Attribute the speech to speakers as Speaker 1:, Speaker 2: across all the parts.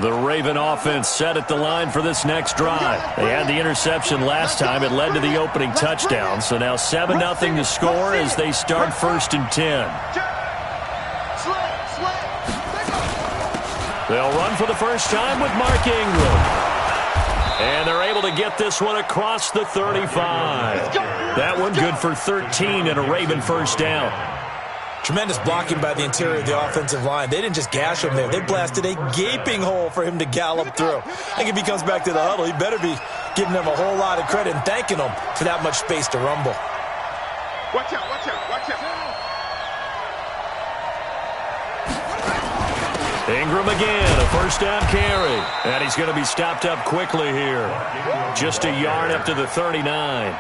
Speaker 1: The Raven offense set at the line for this next drive. They had the interception last time. It led to the opening touchdown. So now 7-0 to score as they start 1st and 10. They'll run for the first time with Mark Ingram. And they're able to get this one across the 35. That one good for 13 and a Raven first down.
Speaker 2: Tremendous blocking by the interior of the offensive line. They didn't just gash him there. They blasted a gaping hole for him to gallop through. I think if he comes back to the huddle, he better be giving them a whole lot of credit and thanking them for that much space to rumble.
Speaker 3: Watch out, watch out, watch out.
Speaker 1: Ingram again, a first down carry. And he's going to be stopped up quickly here. Just a yard up to the 39.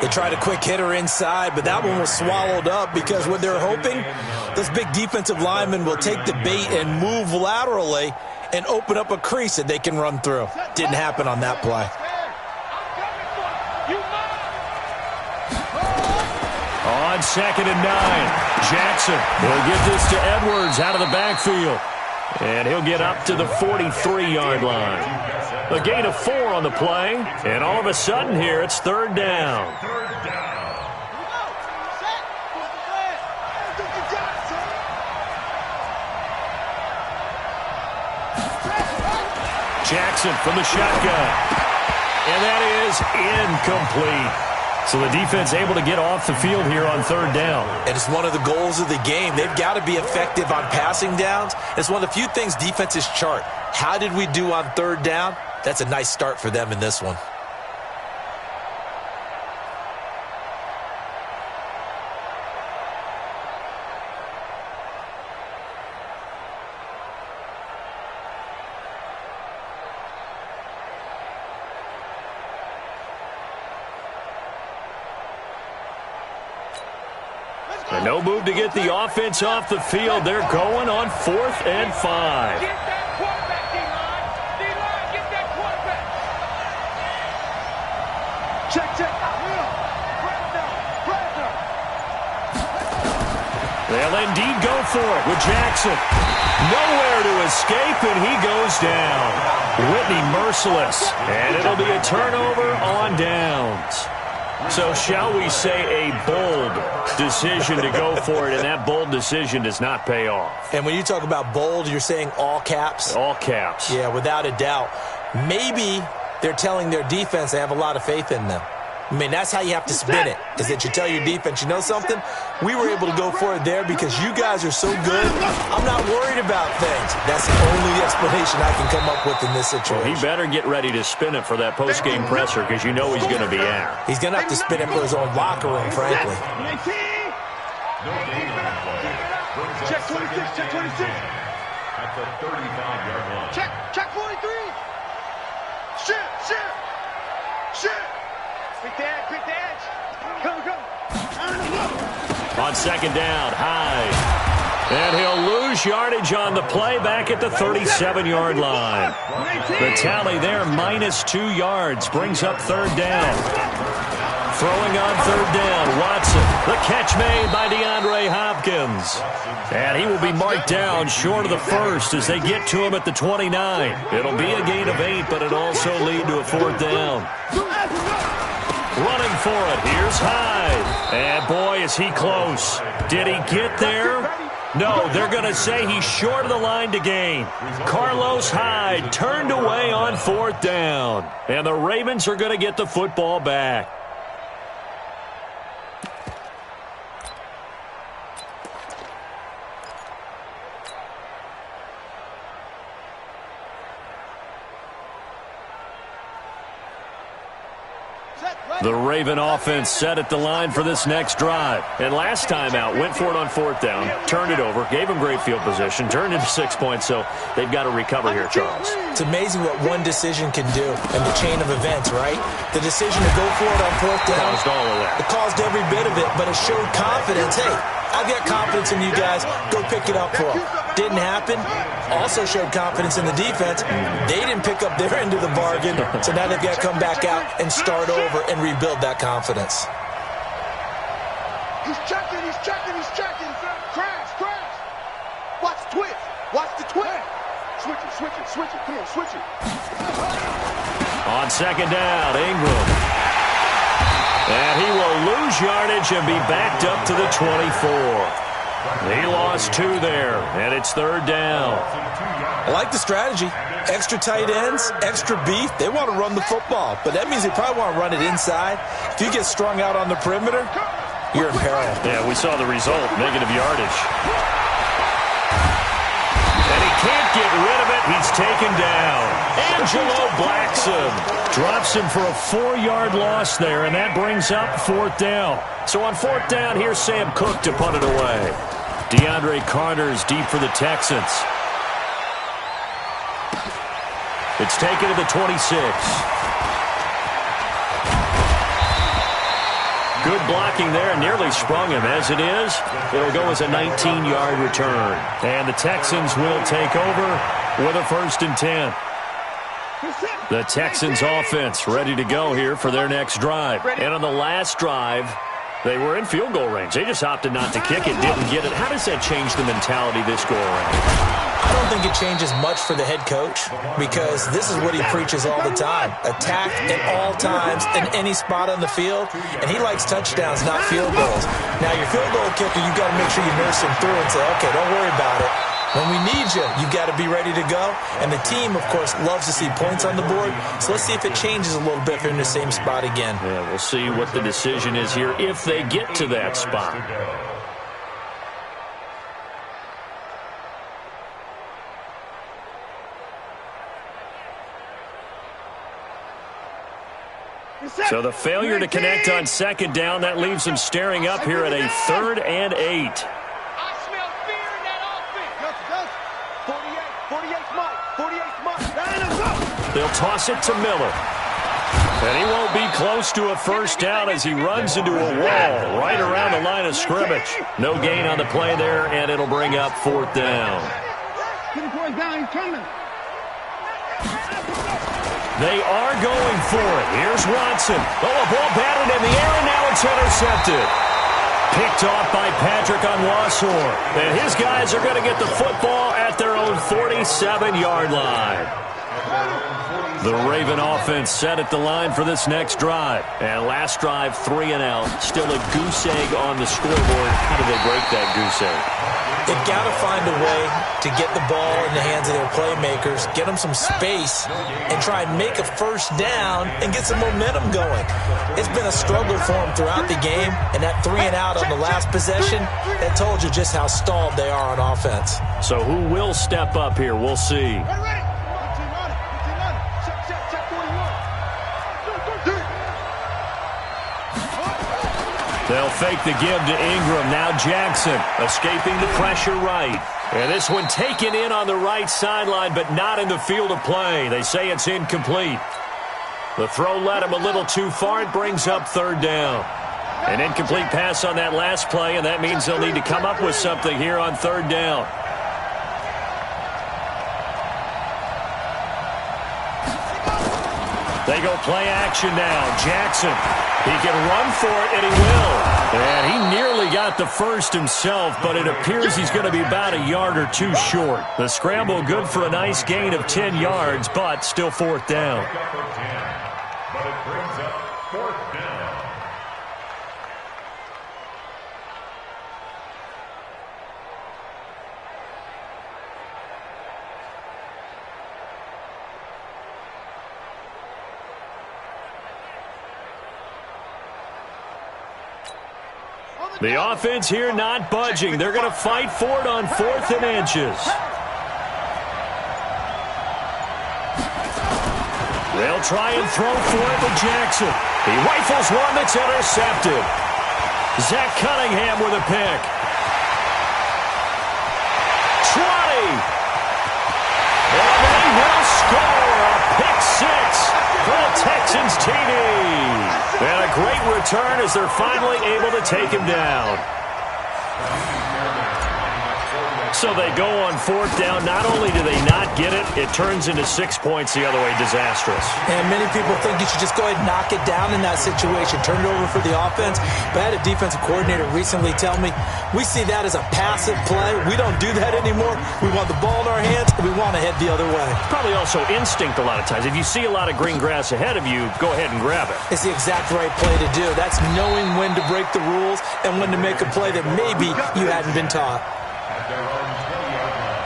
Speaker 2: They tried a quick hitter inside, but that one was swallowed up because what they're hoping, those big defensive linemen will take the bait and move laterally and open up a crease that they can run through. Didn't happen on that play.
Speaker 1: On 2nd and 9, Jackson will get this to Edwards out of the backfield. And he'll get up to the 43-yard line. A gain of 4 on the play, and all of a sudden here it's 3rd down. Jackson from the shotgun. And that is incomplete. So the defense able to get off the field here on 3rd down.
Speaker 2: And it's one of the goals of the game. They've got to be effective on passing downs. It's one of the few things defenses chart. How did we do on 3rd down? That's a nice start for them in this one.
Speaker 1: And no move to get the offense off the field. They're going on 4th and 5.
Speaker 3: Get that quarterback, D-line. D-line, get that quarterback. Check, check.
Speaker 1: They'll indeed go for it with Jackson. Nowhere to escape, and he goes down. Whitney merciless. And it'll be a turnover on downs. So shall we say a bold decision to go for it, and that bold decision does not pay off.
Speaker 2: And when you talk about bold, you're saying all caps?
Speaker 1: All caps.
Speaker 2: Yeah, without a doubt. Maybe they're telling their defense they have a lot of faith in them. I mean, that's how you have to spin it, is that you tell your defense, you know something? We were able to go for it there because you guys are so good. I'm not worried about things. That's the only explanation I can come up with in this situation.
Speaker 1: Well, he better get ready to spin it for that post-game presser because you know he's going to be out.
Speaker 2: He's going to have to spin it for his own locker room, frankly.
Speaker 3: Check 26, check 26.
Speaker 4: At the 35-yard line.
Speaker 3: Check 43. Shit, shit, shit. Quick edge. Come.
Speaker 1: On 2nd down, Hyde. And he'll lose yardage on the play back at the 37-yard line. The tally there, -2 yards, brings up 3rd down. Throwing on 3rd down, Watson. The catch made by DeAndre Hopkins. And he will be marked down short of the first as they get to him at the 29. It'll be a gain of 8, but it'll also lead to a 4th down. Running for it, here's Hyde. And boy, is he close. Did he get there? No, they're going to say he's short of the line to gain. Carlos Hyde turned away on 4th down. And the Ravens are going to get the football back. The Raven offense set at the line for this next drive. And last time out, went for it on 4th down, turned it over, gave him great field position, turned into 6 points, so they've got to recover here, Charles.
Speaker 2: It's amazing what one decision can do in the chain of events, right? The decision to go for it on 4th down.
Speaker 1: Caused all of that.
Speaker 2: It caused every bit of it, but it showed confidence. Hey, I've got confidence in you guys. Go pick it up for them. Didn't happen. Also showed confidence in the defense. They didn't pick up their end of the bargain, so now they've got to come back out and start over and rebuild that confidence.
Speaker 3: He's checking. Crash. Watch the twist.
Speaker 5: Switch it. Come on, switch it.
Speaker 1: On second down, Ingram. And he will lose yardage and be backed up to the 24. He lost 2 there, and it's third down.
Speaker 2: I like the strategy. Extra tight ends, extra beef. They want to run the football, but that means they probably want to run it inside. If you get strung out on the perimeter, you're in peril.
Speaker 1: Yeah, we saw the result, negative yardage. And he can't get rid of it. He's taken down. Angelo Blackson drops him for a 4-yard loss there, and that brings up fourth down. So on fourth down, here's Sam Cook to punt it away. DeAndre Carter's deep for the Texans. It's taken to the 26. Good blocking there, nearly sprung him. As it is, it'll go as a 19-yard return. And the Texans will take over with a 1st and 10. The Texans offense ready to go here for their next drive. And on the last drive, they were in field goal range. They just opted not to kick it, didn't get it. How does that change the mentality this go around?
Speaker 2: I don't think it changes much for the head coach because this is what he preaches all the time. Attack at all times in any spot on the field, and he likes touchdowns, not field goals. Now, your field goal kicker, you've got to make sure you nurse him through and say, okay, don't worry about it. When we need you, you've got to be ready to go. And the team, of course, loves to see points on the board. So let's see if it changes a little bit if they're in the same spot again.
Speaker 1: Yeah, we'll see what the decision is here if they get to that spot. So the failure to connect on second down, that leaves them staring up here at a 3rd and 8.
Speaker 3: I smell fear in that offense.
Speaker 5: 48's Mike.
Speaker 1: They'll toss it to Miller. And he won't be close to a first down as he runs into a wall right around the line of scrimmage. No gain on the play there, and it'll bring up 4th down.
Speaker 5: Get the boy down, he's coming.
Speaker 1: They are going for it. Here's Watson. Oh, a ball batted in the air, and now it's intercepted. Picked off by Patrick Onwuasor. And his guys are going to get the football at their own 47-yard line. The Raven offense set at the line for this next drive. And last drive, 3 and out. Still a goose egg on the scoreboard. How do they break that goose egg?
Speaker 2: They've got to find a way to get the ball in the hands of their playmakers, get them some space, and try and make a first down and get some momentum going. It's been a struggle for them throughout the game, and that 3 and out on the last possession, that told you just how stalled they are on offense.
Speaker 1: So who will step up here? We'll see. They'll fake the give to Ingram. Now Jackson escaping the pressure right. And this one taken in on the right sideline, but not in the field of play. They say it's incomplete. The throw led him a little too far. It brings up 3rd down. An incomplete pass on that last play, and that means they'll need to come up with something here on 3rd down. They go play action now. Jackson. He can run for it, and he will. And he nearly got the first himself, but it appears he's going to be about a yard or 2 short. The scramble good for a nice gain of 10 yards, but still 4th down.
Speaker 4: But it brings up 4th down.
Speaker 1: The offense here not budging. They're going to fight for it on 4th and inches. They'll try and throw for it to Jackson. He rifles one that's intercepted. Zach Cunningham with a pick. 20. And they will score a pick 6 for the Texans TD. And a great return as they're finally able to take him down. So they go on 4th down. Not only do they not get it, it turns into 6 points the other way. Disastrous.
Speaker 2: And many people think you should just go ahead and knock it down in that situation. Turn it over for the offense. But I had a defensive coordinator recently tell me, we see that as a passive play. We don't do that anymore. We want the ball in our hands, and we want to head the other way.
Speaker 1: Probably also instinct a lot of times. If you see a lot of green grass ahead of you, go ahead and grab it.
Speaker 2: It's the exact right play to do. That's knowing when to break the rules and when to make a play that maybe you hadn't been taught.
Speaker 4: At their own 20-yard line.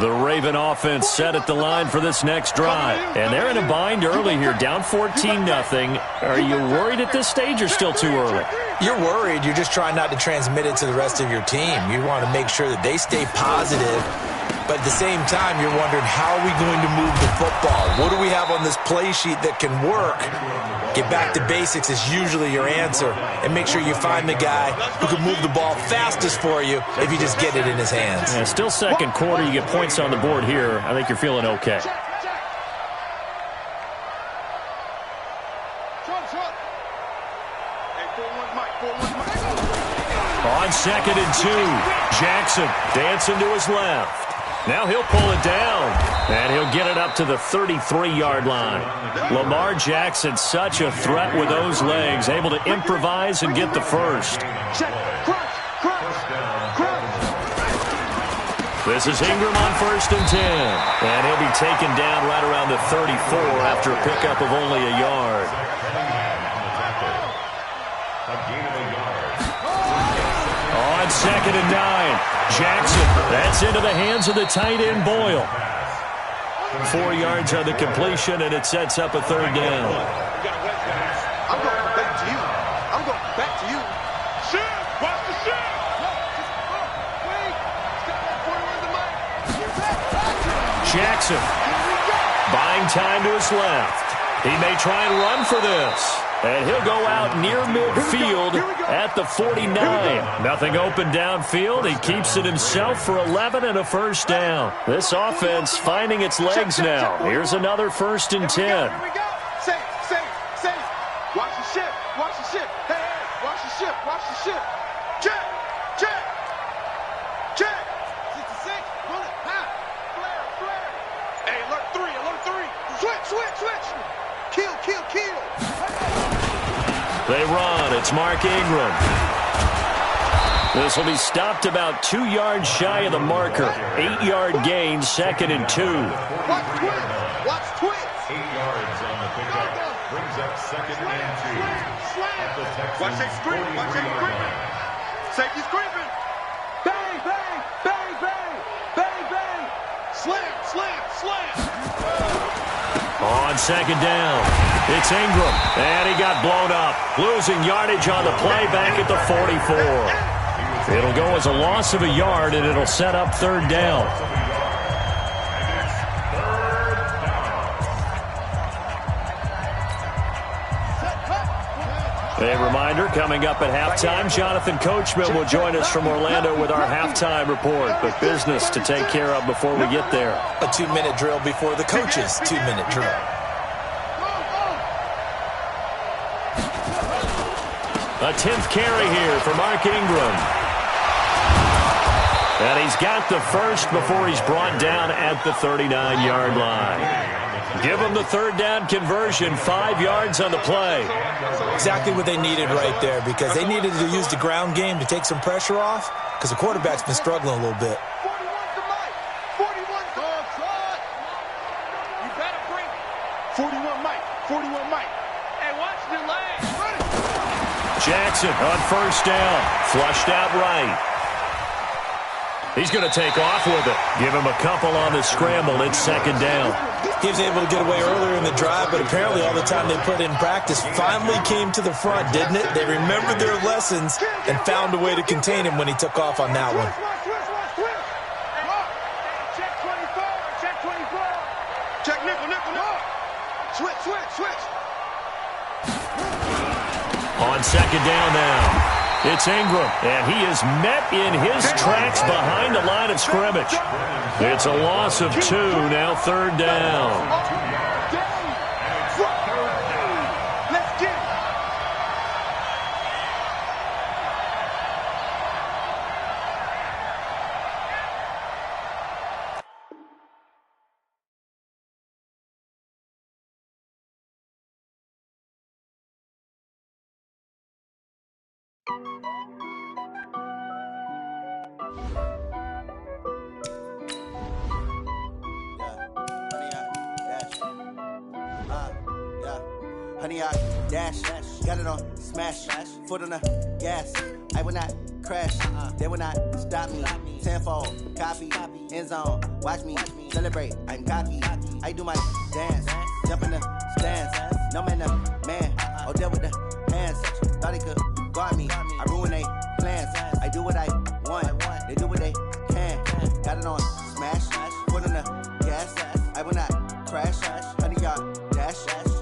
Speaker 1: The Raven offense set at the line for this next drive. And they're in a bind early here, down 14-0. Are you worried at this stage or still too early?
Speaker 2: You're worried. You're just trying not to transmit it to the rest of your team. You want to make sure that they stay positive. But at the same time, you're wondering, how are we going to move the football? What do we have on this play sheet that can work? Get back to basics is usually your answer. And make sure you find the guy who can move the ball fastest for you if you just get it in his hands.
Speaker 1: Yeah, still second quarter. You get points on the board here. I think you're feeling okay. On 2nd and 2, Jackson dancing to his left. Now he'll pull it down, and he'll get it up to the 33-yard line. Lamar Jackson, such a threat with those legs, able to improvise and get the first. This is Ingram on 1st and 10, and he'll be taken down right around the 34 after a pickup of only a yard. On 2nd and 9, Jackson, that's into the hands of the tight end Boyle. 4 yards on the completion, and it sets up a 3rd down.
Speaker 5: I'm going back to you. I'm going back to you.
Speaker 3: Shift! Watch the shift!
Speaker 1: Jackson buying time to his left. He may try and run for this. And he'll go out near midfield at the 49. Nothing open downfield. He keeps it himself for 11 and a 1st down. This offense finding its legs now. Here's another 1st and 10.
Speaker 5: Here we go. Safe. Watch the shift. Watch the shift. Hey, watch the shift. Watch the shift. Check. 66. Run it. Flare. Hey, alert 3. Switch. Kill.
Speaker 1: They run. It's Mark Ingram. This will be stopped about 2 yards shy of the marker. 8-yard gain, 2nd and 2.
Speaker 5: Watch twist.
Speaker 4: 8 yards on the pickup. Brings up 2nd and 2.
Speaker 5: Watch that screen. Safety's creeping. Bang. Slam.
Speaker 1: On 2nd down, it's Ingram, and he got blown up. Losing yardage on the play back at the 44. It'll go as a loss of a yard, and it'll set up 3rd down. A reminder, coming up at halftime, Jonathan Coachman will join us from Orlando with our halftime report. But business to take care of before we get there.
Speaker 2: A 2-minute drill before the coach's 2-minute drill.
Speaker 1: A 10th carry here for Mark Ingram. And he's got the first before he's brought down at the 39-yard line. Give him the 3rd down conversion, 5 yards on the play.
Speaker 2: Exactly what they needed right there, because they needed to use the ground game to take some pressure off, because the quarterback's been struggling a little bit.
Speaker 5: 41 to Mike. 41 to Mike. You better bring it. 41 Mike.
Speaker 3: Hey, watch the leg.
Speaker 1: Jackson on 1st down, flushed out right. He's going to take off with it. Give him a couple on the scramble. It's 2nd down.
Speaker 2: He was able to get away earlier in the drive, but apparently all the time they put in practice finally came to the front, didn't it? They remembered their lessons and found a way to contain him when he took off on that one.
Speaker 5: Check 24. Check nickel. Switch.
Speaker 1: On 2nd down now. It's Ingram, and he is met in his tracks behind the line of scrimmage. It's a loss of 2, now 3rd down.
Speaker 6: Honey, I dash, got it on smash, foot on the gas. I will not crash, they will not stop me. Tenfold, copy, end zone, watch me celebrate. I'm cocky, I do my dance, jump in the stands. No man, man, oh there with the hands. Thought he could guard me, I ruin they plans. I do what I want, they do what they can. Got it on smash, foot on the gas. I will not crash, honey, y'all dash,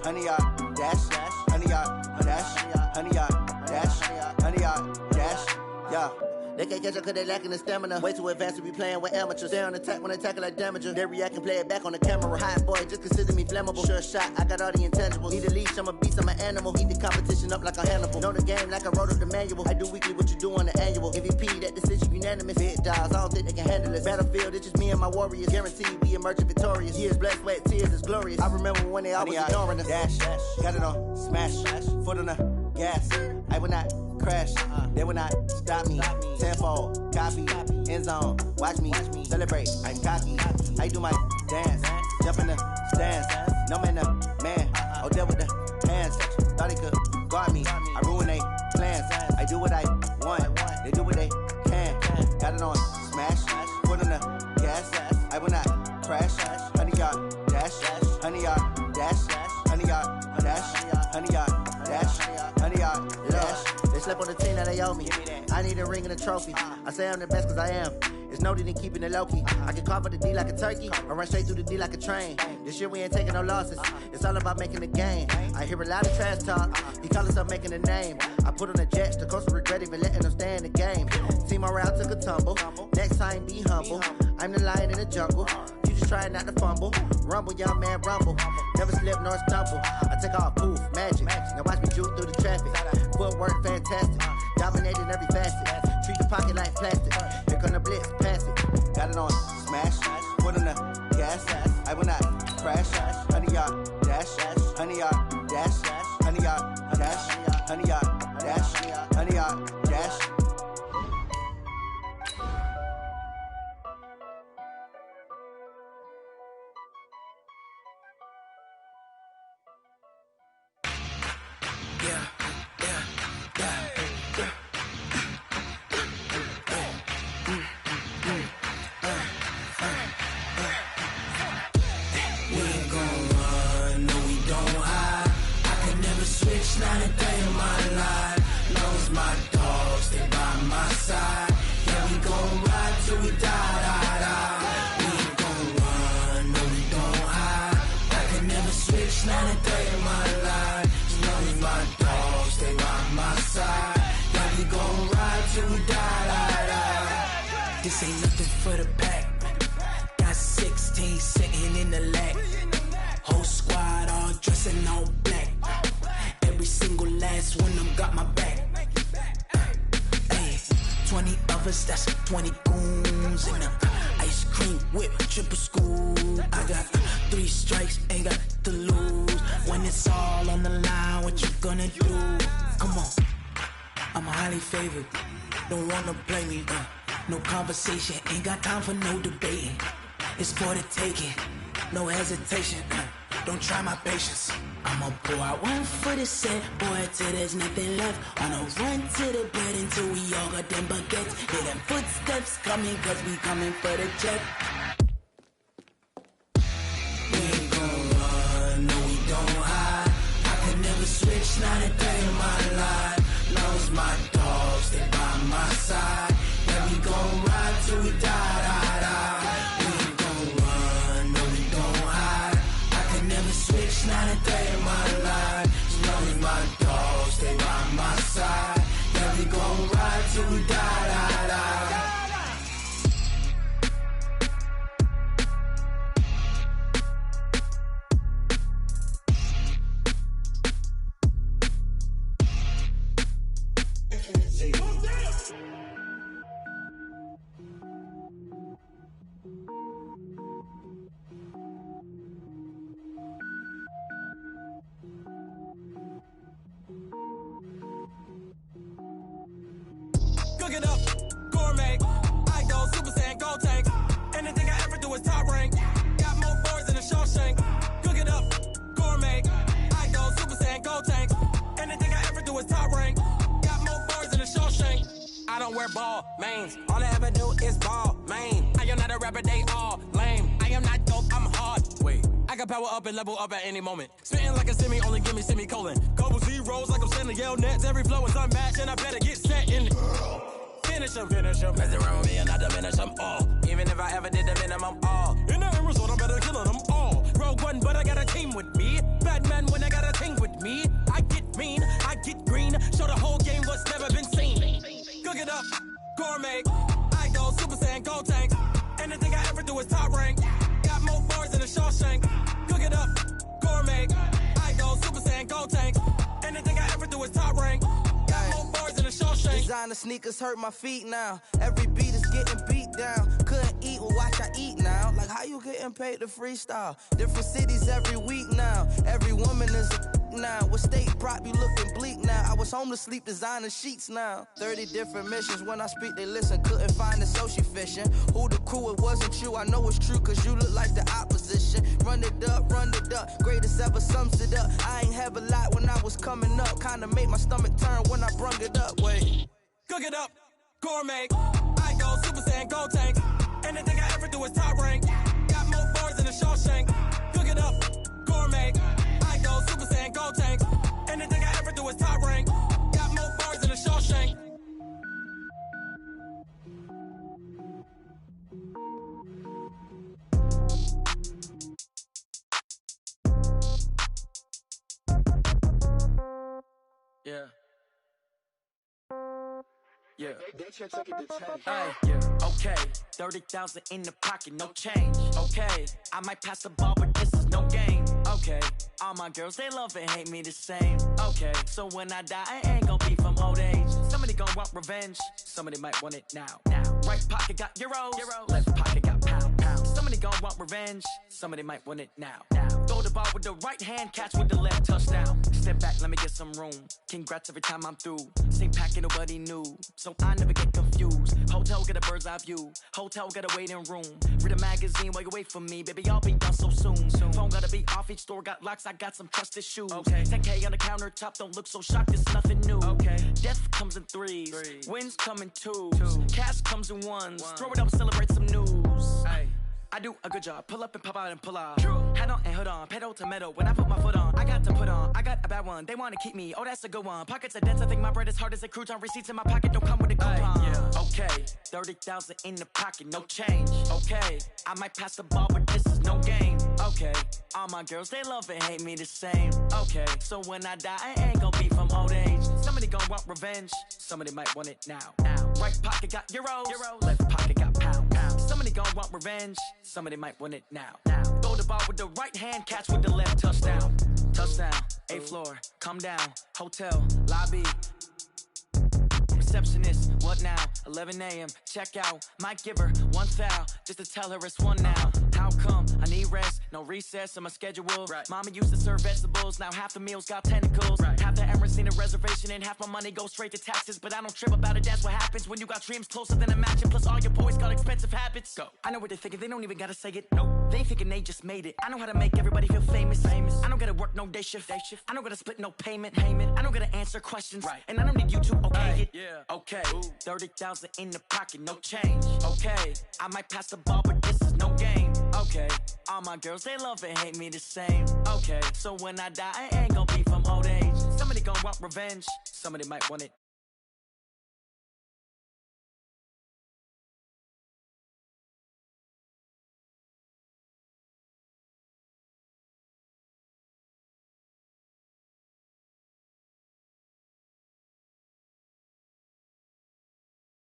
Speaker 6: honey, y'all dash, honey, y'all dash, honey, y'all dash, honey, y'all dash, yeah. They can't catch up cause they lacking the stamina. Way too advanced to be playing with amateurs. Stay on attack when attack like damager. They react and play it back on the camera. Hot boy, just consider me flammable. Sure shot, I got all the intangibles. Need a leash, I'm a beast, I'm an animal. Eat the competition up like a Hannibal. Know the game like I wrote up the manual. I do weekly what you do on the annual. MVP, that decision unanimous. Big dogs, I don't think they can handle it. Battlefield, it's just me and my warriors. Guaranteed we emerging victorious. Years, blood, sweat, tears, is glorious. I remember when they always ignoring us. Dash, got it on smash, foot on the gas. I will not crash, they will not stop me. Tenfold, copy, end zone, watch me celebrate. I'm cocky, I do my dance, jump in the stands. No man, man, oh there with the hands. Thought he could guard me, I ruin they plans. I do what I want, they do what they can. Got it on smash, foot on the gas. I will not crash, honey y'all dash, honey y'all dash, honey y'all dash, honey y'all dash, honey y'all dash. They slept on the team that they owe me. I need a ring and a trophy. I say I'm the best cause I am. It's no need in keeping it low-key. I can carve up the D like a turkey or run straight through the D like a train. This year we ain't taking no losses. It's all about making a game. I hear a lot of trash talk. He call himself making a name. I put on the Jets. The coach will regret even letting them stay in the game. Team morale took a tumble. Next time be humble. I'm the lion in the jungle. You just try not to fumble. Rumble, young man, rumble. Never slip nor stumble. I take off, poof, magic. Now watch me juke through the traffic. Footwork fantastic. Dominating every facet. Treat the pocket like plastic. Here come the blitz, pass it. Got it on smash. Foot on the gas. I will not crash. Honey y'all dash. Honey y'all dash. Honey y'all dash. Honey y'all dash. Honey y'all dash.
Speaker 7: Not a day in my life. Knows my dogs, they by my side. Yeah, we gon' ride till we die, die, die. We ain't gon' run, no, we don't hide. I can never switch, not a day in my life. Knows my dogs, they by my side. Yeah, we gon' ride till we die, die, die. This ain't nothing for the back. Got 16 sitting in the lag. Whole squad all dressing all black. Every single last one of them got my back. Hey, 20 of us, that's 20 goons in the ice cream whip, triple scoop. I got 3 strikes, ain't got to lose. When it's all on the line, what you gonna do? Come on, I'm highly favored. Don't wanna play me, no conversation, ain't got time for no debating. It's for the taking, no hesitation. Don't try my patience. I'ma pour out one for the set, boy, till there's nothing left. On a run to the bread until we all got them baguettes. Hear them footsteps coming, cause we coming for the check. We ain't gon' run, no, we don't hide. I can never switch, not a day in my life. Knows my dogs, they by my side. Yeah, we gon' ride till we die, die, die. Switch, not a day in my life. Knowing my dogs, they by my side. Yeah, we gon' ride.
Speaker 8: don't wear ball mains. All I ever do is ball, man. I am not a rapper, they all lame. I am not dope, I'm hard. Wait, I can power up and level up at any moment. Spitting like a semi, only give me semicolon. Couple zeros like I'm sending yell nets. Every flow is unmatched, and I better get set in. Finish them. Mess around with me and I diminish them all. Even if I ever did the minimum, all. In the end result, I'm better killing them all. Rogue One, but I got a team with me. Batman when I got a team with me. I get mean, I get green. Show the whole game what's never been seen. Cook it up, gourmet. I go Super Saiyan, Gold Tank. Anything I ever do is top rank. Got more bars than a Shawshank. Cook it up, gourmet. I go Super Saiyan, Gold Tank. Anything I ever do is top rank. Got more bars than a Shawshank.
Speaker 6: Designer sneakers hurt my feet now. Every beat is getting beat down. Couldn't eat, well watch I eat now. Like how you getting paid to freestyle? Different cities every week now. Every woman is a now. What state prop be looking bleak now? I was home to sleep designer sheets now. 30 different missions. When I speak they listen. Couldn't find the social fishing. Who the crew? It wasn't you. I know it's true cause you look like the opposition. Run it up. Greatest ever sums it up. I ain't have a lot when I was coming up. Kinda made my stomach turn when I brung it up. Wait.
Speaker 8: Cook it up, gourmet. I go Super Saiyan, Gold Tank. Anything I ever do is top rank. Got more bars than a Shawshank. Cook it up, gourmet. I go Super Saiyan, Gold Tank. Anything I ever do is top rank. Got more bars than a Shawshank. Yeah. Yeah. Hey, yeah. Okay, 30,000 in the pocket, no change. Okay, I might pass the ball, but this is no game. Okay, all my girls, they love and hate me the same. Okay, so when I die, I ain't gonna be from old age. Somebody gon' want revenge, somebody might want it now. Right pocket got euros, left pocket got pound. Somebody gon' want revenge, somebody might want it now. Throw the ball with the right hand, catch with the left, touchdown. Step back, let me get some room. Congrats every time I'm through. Same packet, nobody knew, so I never get confused. Hotel get a bird's eye view. Hotel get a waiting room. Read a magazine while you wait for me, baby. I'll be done so soon. Phone gotta be off. Each store got locks. I got some trusted shoes. Okay. 10K on the countertop. Don't look so shocked. It's nothing new. Okay. Death comes in threes. Wins come in twos. Cash comes in ones. Throw it up, celebrate some news. Hey. I do a good job, pull up and pop out and pull off. Head on and hood on, pedal to metal. When I put my foot on, I got to put on. I got a bad one, they wanna keep me. Oh, that's a good one. Pockets are dense, I think my bread is hard as a crouton. Receipts in my pocket don't come with a coupon. Yeah. Okay, 30,000 in the pocket, no change. Okay, I might pass the ball, but this is no game. Okay, all my girls, they love and hate me the same. Okay, so when I die, I ain't gonna be from old age. Somebody gon' want revenge, somebody might want it now. Right pocket got euros, left pocket got pound. Somebody gon' want revenge, somebody might want it now. Throw the ball with the right hand, catch with the left, touchdown. Touchdown, 8th floor, come down, hotel, lobby. Receptionist, what now? 11 a.m., check out. Might give her one foul, just to tell her it's one now. How come? I need rest, no recess in my schedule. Mama used to serve vegetables, now half the meals got tentacles. Half the errands need a reservation and half my money goes straight to taxes. But I don't trip about it, that's what happens when you got dreams closer than a match. And plus all your boys got expensive habits. Go. I know what they're thinking, they don't even gotta say it. Nope. They ain't thinking they just made it. I know how to make everybody feel famous. I don't gotta work no day shift. I don't gotta split no payment. I don't gotta answer questions. And I don't need you to okay it. Yeah. Okay, 30,000 in the pocket, no change. Okay, I might pass the ball, but this is no game. Okay, all my girls, they love and hate me the same. Okay, so when I die, I ain't gonna be from old age. Somebody gon' want revenge, somebody might want it